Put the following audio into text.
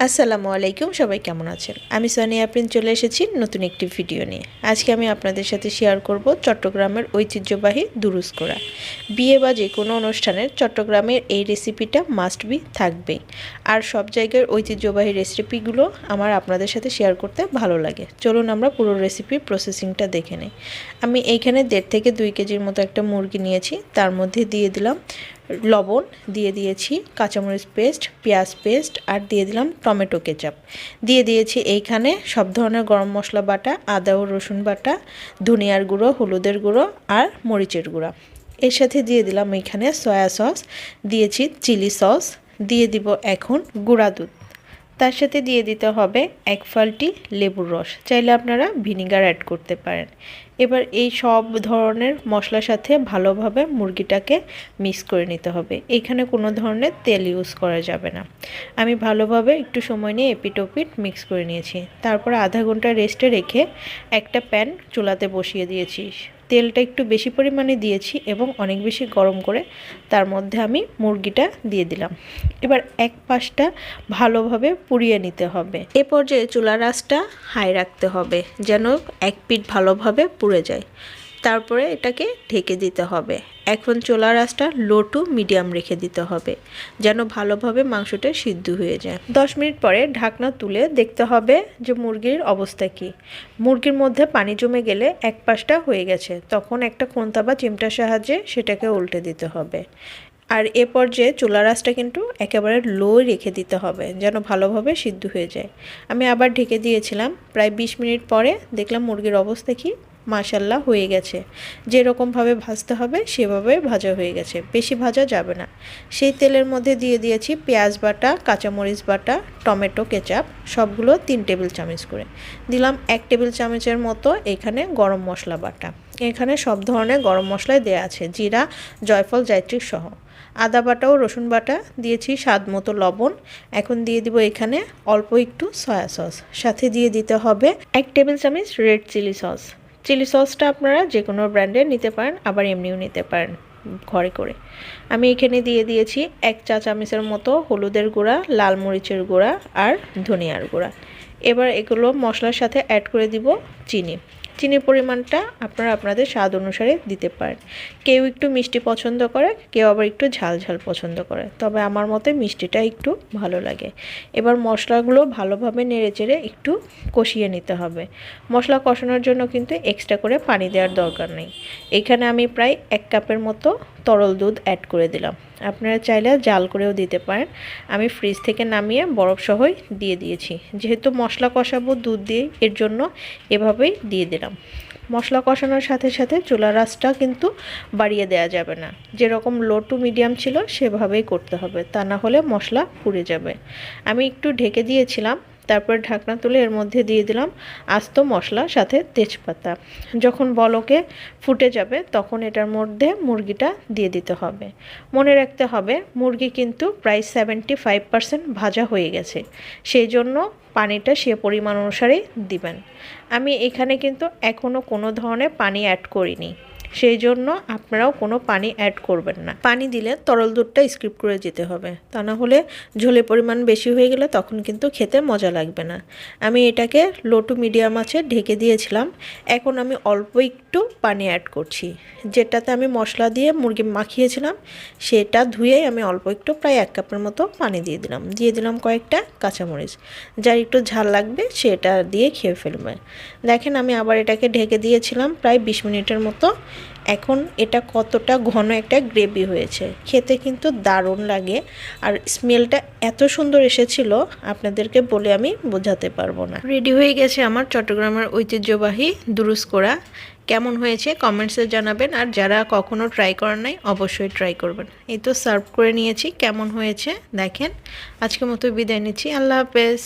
আসসালামু আলাইকুম, সবাই কেমন আছেন? আমি সানিয়া আফরিন চলে এসেছি নতুন একটি ভিডিও নিয়ে। আজকে আমি আপনাদের সাথে শেয়ার করব চট্টগ্রামের ঐতিহ্যবাহী দুরুস করা। বিয়ে বা যে কোনো অনুষ্ঠানের চট্টগ্রামের এই রেসিপিটা মাস্ট বি থাকবেই। আর সব জায়গার ঐতিহ্যবাহী রেসিপিগুলো আমার আপনাদের সাথে শেয়ার করতে ভালো লাগে। চলুন আমরা পুরো রেসিপির প্রসেসিংটা দেখে নিই। আমি এইখানে 1.5 থেকে 2 কেজির মতো একটা মুরগি নিয়েছি। তার মধ্যে দিয়ে দিলাম লবণ, দিয়ে দিয়েছি কাঁচামরিচ পেস্ট, পেঁয়াজ পেস্ট, আর দিয়ে দিলাম টমেটো কেচাপ। দিয়ে দিয়েছি এইখানে সব ধরনের গরম মশলা বাটা, আদা ও রসুন বাটা, ধনিয়ার গুঁড়ো, হলুদের গুঁড়ো আর মরিচের গুঁড়া। এর সাথে দিয়ে দিলাম এইখানে সয়া সস, দিয়েছি চিলি সস, দিয়ে দিব এখন গুঁড়া দুধ। তার সাথে দিয়ে দিতে হবে 1 ফালটি লেবুর রস, চাইলে আপনারা ভিনিগার অ্যাড করতে পারেন। এবার এই সব ধরনের মশলার সাথে ভালোভাবে মুরগিটাকে মিক্স করে নিতে হবে। এখানে কোনো ধরনের তেল ইউজ করা যাবে না। আমি ভালোভাবে একটু সময় নিয়ে এপিট ওপিট মিক্স করে নিয়েছি। তারপর আধা ঘন্টা রেস্টে রেখে একটা প্যান চুলাতে বসিয়ে দিয়েছি। তেলটা একটু বেশি পরিমাণে দিয়েছি এবং অনেক বেশি গরম করে তার মধ্যে আমি মুরগিটা দিয়ে দিলাম। এবার এক পাশটা ভালোভাবে পুড়িয়ে নিতে হবে। এ পর্যায়ে চুলার আঁচটা হাই রাখতে হবে যেন এক পিঠ ভালোভাবে পুড়ে যায়। তারপরে এটাকে ঢেকে দিতে হবে। এখন চুলার আঁচটা লো টু মিডিয়াম রেখে দিতে হবে যেন ভালোভাবে মাংসটা সিদ্ধ হয়ে যায়। 10 মিনিট পরে ঢাকনা তুলে দেখতে হবে যে মুরগির অবস্থা কী। মুরগির মধ্যে পানি জমে গেলে এক পাশটা হয়ে গেছে, তখন একটা খন্তা বা চিমটার সাহায্যে সেটাকে উল্টে দিতে হবে। আর এ পর্যায়ে চুলার আঁচটা কিন্তু একেবারে লো রেখে দিতে হবে যেন ভালোভাবে সিদ্ধ হয়ে যায়। আমি আবার ঢেকে দিয়েছিলাম। প্রায় 20 মিনিট পরে দেখলাম মুরগির অবস্থা কি, মাশাল্লাহ হয়ে গেছে। যেরকমভাবে ভাজতে হবে সেভাবে ভাজা হয়ে গেছে, বেশি ভাজা যাবে না। সেই তেলের মধ্যে দিয়ে দিয়েছি পেঁয়াজ বাটা, কাঁচামরিচ বাটা, টমেটো কেচাপ, সবগুলো 3 টেবিল চামচ করে দিলাম। 1 টেবিল চামচের মতো এখানে গরম মশলা বাটা। এখানে সব ধরনের গরম মশলাই দেওয়া আছে, জিরা, জয়ফল, জায়ত্রী সহ। আদা বাটা ও রসুন বাটা দিয়েছি, স্বাদ মতো লবণ। এখন দিয়ে দিব এখানে অল্প একটু সয়া সস, সাথে দিয়ে দিতে হবে 1 টেবিল চামচ রেড চিলি সস। চিলি সসটা আপনারা যে কোনো ব্র্যান্ডের নিতে পারেন, আবার এমনিও নিতে পারেন ঘরে করে। আমি এখানে দিয়ে দিয়েছি 1 চা চামচের মতো হলুদের গুঁড়া, লাল মরিচের গুঁড়া আর ধনিয়ার গুঁড়া। এবার এগুলো মশলার সাথে অ্যাড করে দিব চিনি। চিনির পরিমাণটা আপনারা আপনাদের স্বাদ অনুসারে দিতে পারেন। কেউ একটু মিষ্টি পছন্দ করে, কেউ আবার একটু ঝাল ঝাল পছন্দ করে, তবে আমার মতে মিষ্টিটা একটু ভালো লাগে। এবার মশলাগুলো ভালোভাবে নেড়েচেড়ে একটু কষিয়ে নিতে হবে। মশলা কষানোর জন্য কিন্তু এক্সট্রা করে পানি দেওয়ার দরকার নেই। এখানে আমি প্রায় 1 কাপের মতো তরল দুধ অ্যাড করে দিলাম। আপনারা চাইলে জাল করেও দিতে পারেন। আমি ফ্রিজ থেকে নামিয়ে বরফ সহই দিয়ে দিয়েছি, যেহেতু মশলা কষাবো দুধ দিয়ে, এর জন্য এভাবেই দিয়ে দিলাম। মশলা কষানোর সাথে সাথে চুলার আঁচটা কিন্তু বাড়িয়ে দেওয়া যাবে না, যেরকম লো টু মিডিয়াম ছিল সেভাবেই করতে হবে, তা না হলে মশলা পুড়ে যাবে। আমি একটু ঢেকে দিয়েছিলাম, তারপর ঢাকনা তুলে এর মধ্যে দিয়ে দিলাম আস্ত মশলা, সাথে তেজপাতা। যখন বলকে ফুটে যাবে তখন এটার মধ্যে মুরগিটা দিয়ে দিতে হবে। মনে রাখতে হবে মুরগি কিন্তু প্রায় 75% ভাজা হয়ে গেছে, সেই জন্য পানিটা সে পরিমাণ অনুসারেই দিবেন। আমি এখানে কিন্তু এখনও কোনো ধরনের পানি অ্যাড করিনি, সেই জন্য আপনারাও কোনো পানি অ্যাড করবেন না। পানি দিলে তরল দুধটা স্কিপ করে যেতে হবে, তা না হলে ঝোলের পরিমাণ বেশি হয়ে গেলে তখন কিন্তু খেতে মজা লাগবে না। আমি এটাকে লো টু মিডিয়াম আঁচে ঢেকে দিয়েছিলাম। এখন আমি অল্প একটু পানি অ্যাড করছি। যেটাতে আমি মশলা দিয়ে মুরগি মাখিয়েছিলাম সেটা ধুয়েই আমি অল্প একটু প্রায় 1 কাপের মতো পানি দিয়ে দিলাম কয়েকটা কাঁচামরিচ। যার একটু ঝাল লাগবে সেটা দিয়ে খেয়ে ফেলবে। দেখেন আমি আবার এটাকে ঢেকে দিয়েছিলাম প্রায় 20 মিনিটের মতো। এখন এটা কতটা ঘন একটা গ্রেভি হয়েছে, খেতে কিন্তু দারুণ লাগে। আর স্মেলটা এত সুন্দর এসেছিল আপনাদেরকে বলে আমি বোঝাতে পারবো না। রেডি হয়ে গেছে আমার চট্টগ্রামের ঐতিহ্যবাহী দুরুস করা। কেমন হয়েছে কমেন্টসে জানাবেন, আর যারা কখনো ট্রাই করেন নাই অবশ্যই ট্রাই করবেন। এই তো সার্ভ করে নিয়েছি, কেমন হয়েছে দেখেন। আজকের মতো বিদায় নিচ্ছি, আল্লাহ হাফেজ।